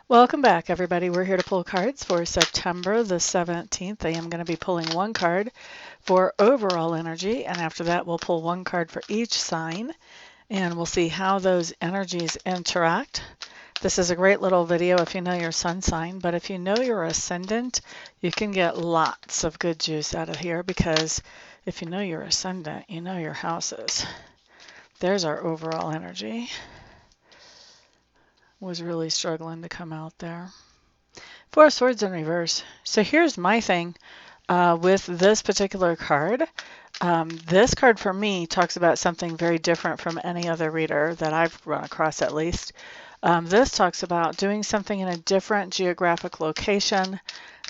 Welcome back, everybody. We're here to pull cards for September the 17th. I am going to be pulling one card for overall energy, and after that, we'll pull one card for each sign, and we'll see how those energies interact. This is a great little video if you know your sun sign, but if you know your ascendant, you can get lots of good juice out of here, because if you know your ascendant, you know your houses. There's our overall energy. Was really struggling to come out there. Four of Swords in reverse. So here's my thing with this particular card. This card for me talks about something very different from any other reader that I've run across, at least. This talks about doing something in a different geographic location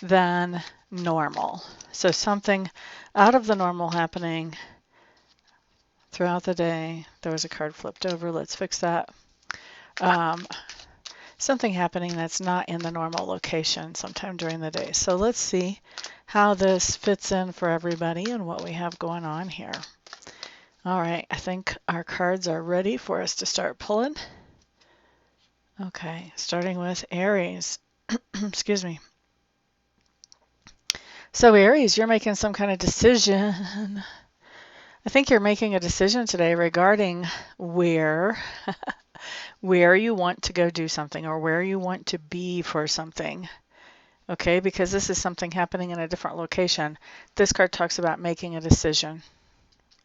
than normal. So something out of the normal happening throughout the day. There was a card flipped over. Let's fix that. Something happening that's not in the normal location sometime during the day. So let's see how this fits in for everybody and what we have going on here. All right, I think our cards are ready for us to start pulling. Okay, starting with Aries. Excuse me. So Aries, you're making some kind of decision. I think you're making a decision today regarding where you want to go do something, or where you want to be for something. Okay, because this is something happening in a different location. This card talks about making a decision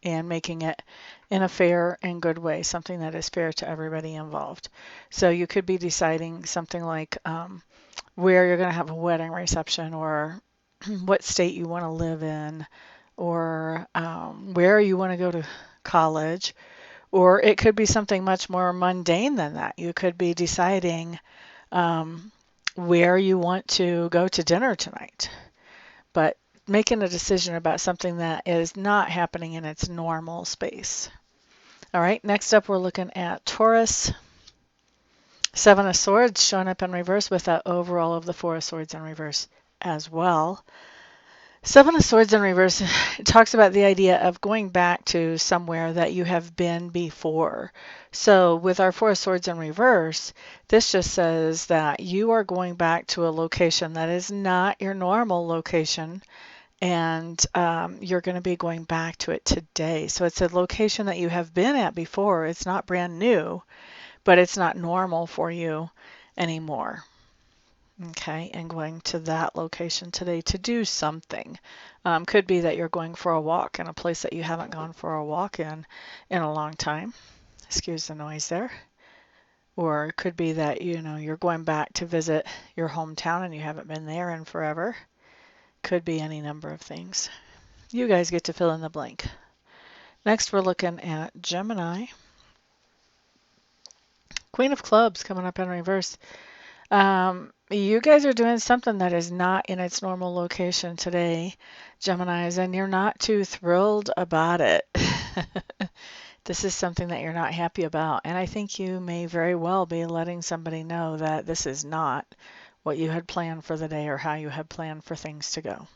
and making it in a fair and good way, something that is fair to everybody involved. So you could be deciding something like where you're going to have a wedding reception, or what state you want to live in, or where you want to go to college. Or it could be something much more mundane than that. You could be deciding where you want to go to dinner tonight, but making a decision about something that is not happening in its normal space. All right, next up we're looking at Taurus. Seven of Swords showing up in reverse with that overall of the Four of Swords in reverse as well. Seven of Swords in reverse talks about the idea of going back to somewhere that you have been before. So with our Four of Swords in reverse, this just says that you are going back to a location that is not your normal location, and you're going to be going back to it today. So it's a location that you have been at before. It's not brand new, but it's not normal for you anymore. Okay, and going to that location today to do something. Could be that you're going for a walk in a place that you haven't gone for a walk in a long time. Excuse the noise there. Or it could be that you're going back to visit your hometown and you haven't been there in forever. Could be any number of things. You guys get to fill in the blank. Next we're looking at Gemini. Queen of Clubs coming up in reverse. You guys are doing something that is not in its normal location today, Geminis, and you're not too thrilled about it. This is something that you're not happy about, and I think you may very well be letting somebody know that this is not what you had planned for the day or how you had planned for things to go.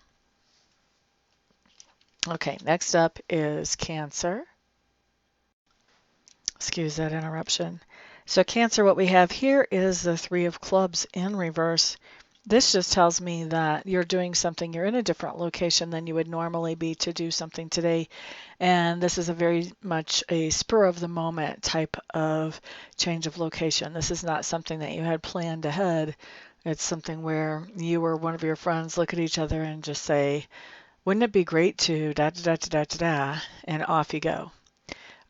Okay, next up is Cancer. Excuse that interruption. So Cancer, what we have here is the Three of Clubs in reverse. This just tells me that you're doing something, you're in a different location than you would normally be to do something today. And this is a very much a spur of the moment type of change of location. This is not something that you had planned ahead. It's something where you or one of your friends look at each other and just say, wouldn't it be great to da da da da da da, and off you go.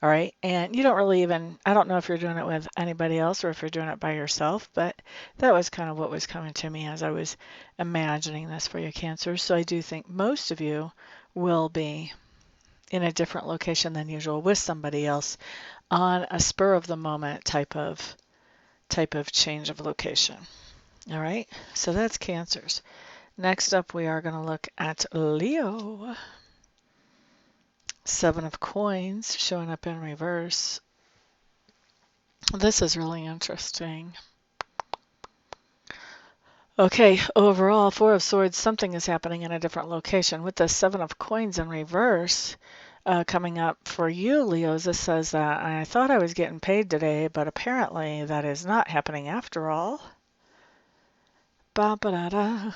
All right, and you don't really I don't know if you're doing it with anybody else or if you're doing it by yourself, but that was kind of what was coming to me as I was imagining this for your Cancer. So I do think most of you will be in a different location than usual with somebody else on a spur of the moment type of change of location. All right, so that's Cancers. Next up, we are going to look at Leo. Seven of Coins showing up in reverse. This is really interesting. Okay, overall, Four of Swords, something is happening in a different location. With the Seven of Coins in reverse coming up for you, Leos, this says that I thought I was getting paid today, but apparently that is not happening after all. Ba-ba-da-da.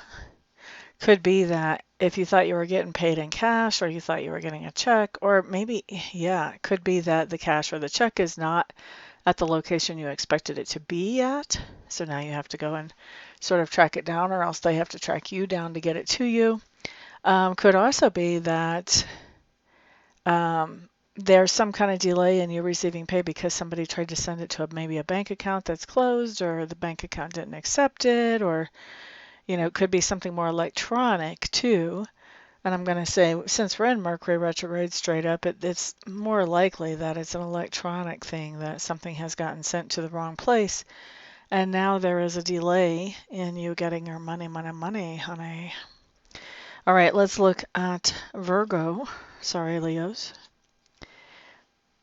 Could be that if you thought you were getting paid in cash or you thought you were getting a check, or maybe, yeah, it could be that the cash or the check is not at the location you expected it to be at. So now you have to go and sort of track it down, or else they have to track you down to get it to you. Could also be that there's some kind of delay in you receiving pay because somebody tried to send it to maybe a bank account that's closed, or the bank account didn't accept it, or it could be something more electronic too. And I'm going to say, since we're in Mercury retrograde straight up, it's more likely that it's an electronic thing, that something has gotten sent to the wrong place. And now there is a delay in you getting your money, honey. All right, let's look at Virgo. Sorry, Leos.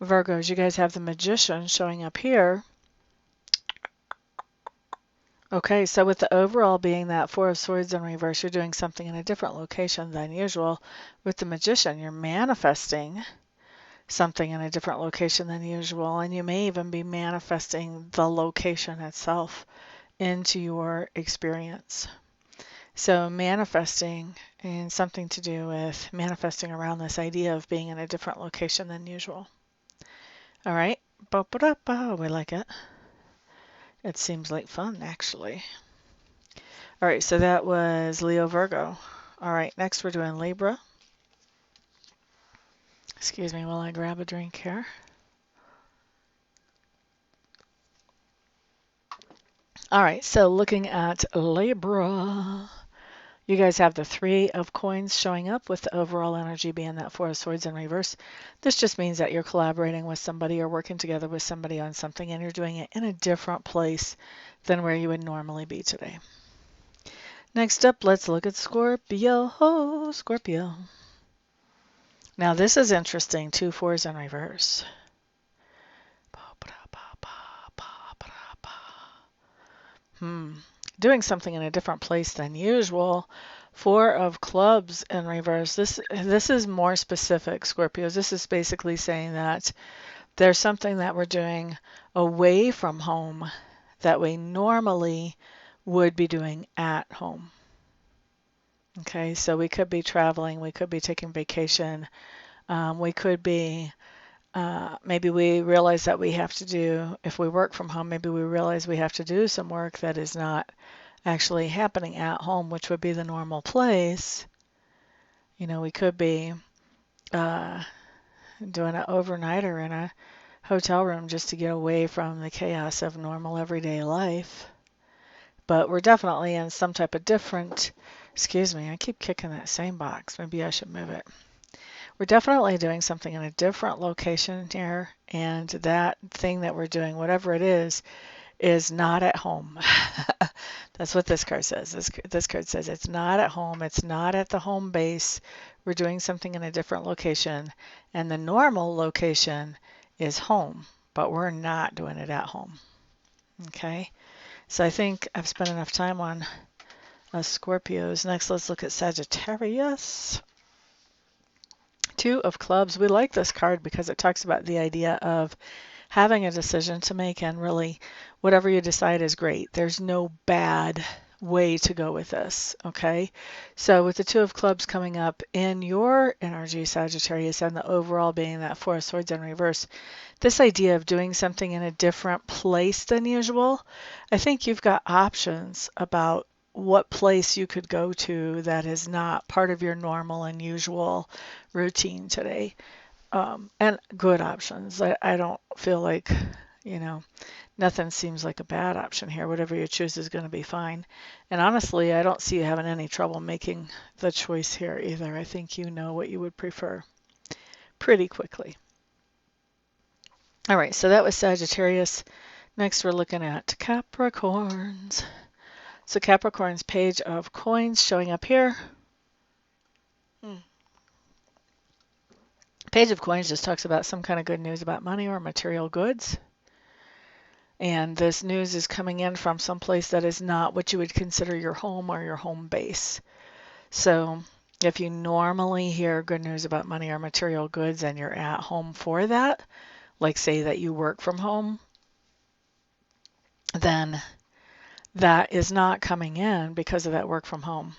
Virgos, you guys have the Magician showing up here. Okay, so with the overall being that Four of Swords in reverse, you're doing something in a different location than usual. With the Magician, you're manifesting something in a different location than usual, and you may even be manifesting the location itself into your experience. So manifesting, and something to do with manifesting around this idea of being in a different location than usual. All right, we like it. It seems like fun, actually. All right, so that was Leo, Virgo. All right, next we're doing Libra. Excuse me while I grab a drink here. All right, so looking at Libra, you guys have the Three of Coins showing up, with the overall energy being that Four of Swords in reverse. This just means that you're collaborating with somebody or working together with somebody on something, and you're doing it in a different place than where you would normally be today. Next up, let's look at Scorpio. Scorpio. Now this is interesting, 2 4s in reverse. Doing something in a different place than usual. 4 of Clubs in reverse. This is more specific, Scorpios. This is basically saying that there's something that we're doing away from home that we normally would be doing at home. Okay, so we could be traveling, we could be taking vacation, we could be, maybe we realize that we have to do, if we work from home, maybe we realize we have to do some work that is not actually happening at home, which would be the normal place. We could be doing an overnighter in a hotel room just to get away from the chaos of normal everyday life. But we're definitely in some type of different, excuse me, I keep kicking that same box. Maybe I should move it. We're definitely doing something in a different location here, and that thing that we're doing, whatever it is not at home. That's what this card says. This card says it's not at home. It's not at the home base. We're doing something in a different location, and the normal location is home, but we're not doing it at home. Okay, so I think I've spent enough time on Scorpios. Next, let's look at Sagittarius. 2 of Clubs. We like this card because it talks about the idea of having a decision to make, and really whatever you decide is great. There's no bad way to go with this, okay? So with the 2 of Clubs coming up in your energy, Sagittarius, and the overall being that 4 of Swords in reverse, this idea of doing something in a different place than usual, I think you've got options about what place you could go to that is not part of your normal and usual routine today. And good options. I don't feel like, nothing seems like a bad option here. Whatever you choose is going to be fine. And honestly, I don't see you having any trouble making the choice here either. I think you know what you would prefer pretty quickly. All right, so that was Sagittarius. Next, we're looking at Capricorns. So Capricorn's Page of Coins showing up here. Page of Coins just talks about some kind of good news about money or material goods. And this news is coming in from some place that is not what you would consider your home or your home base. So if you normally hear good news about money or material goods and you're at home for that, like say that you work from home, then that is not coming in because of that work from home.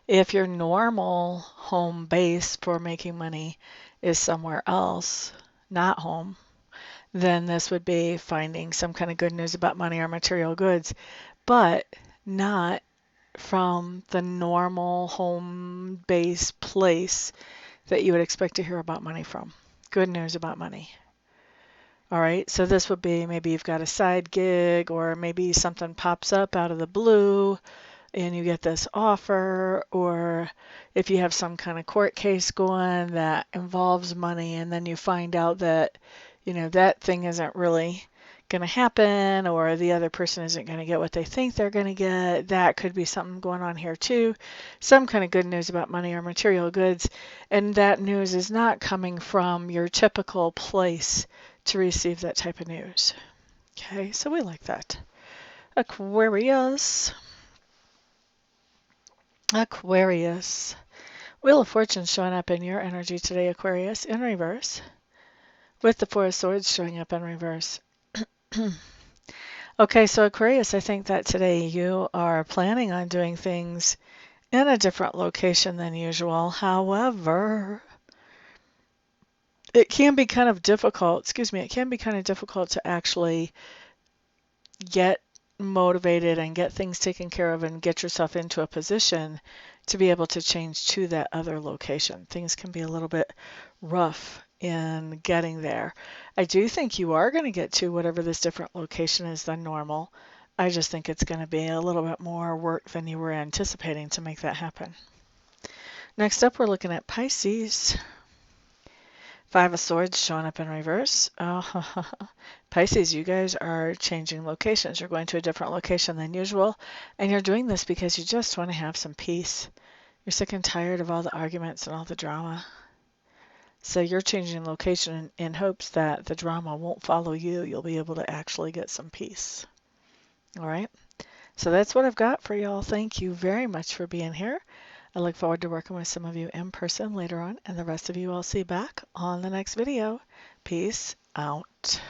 If your normal home base for making money is somewhere else, not home, then this would be finding some kind of good news about money or material goods, but not from the normal home base place that you would expect to hear about money from. Good news about money. All right, so this would be maybe you've got a side gig, or maybe something pops up out of the blue and you get this offer, or if you have some kind of court case going that involves money and then you find out that, that thing isn't really going to happen, or the other person isn't going to get what they think they're going to get. That could be something going on here too. Some kind of good news about money or material goods, and that news is not coming from your typical place to receive that type of news. Okay, so we like that. Aquarius. Aquarius. Wheel of Fortune showing up in your energy today, Aquarius, in reverse, with the Four of Swords showing up in reverse. Okay, so Aquarius, I think that today you are planning on doing things in a different location than usual. However, it can be kind of difficult, it can be kind of difficult to actually get motivated and get things taken care of and get yourself into a position to be able to change to that other location. Things can be a little bit rough in getting there. I do think you are going to get to whatever this different location is than normal. I just think it's going to be a little bit more work than you were anticipating to make that happen. Next up, we're looking at Pisces. Five of Swords showing up in reverse. Oh, Pisces, you guys are changing locations. You're going to a different location than usual, and you're doing this because you just want to have some peace. You're sick and tired of all the arguments and all the drama. So you're changing location in hopes that the drama won't follow you. You'll be able to actually get some peace. All right? So that's what I've got for y'all. Thank you very much for being here. I look forward to working with some of you in person later on, and the rest of you I'll see back on the next video. Peace out.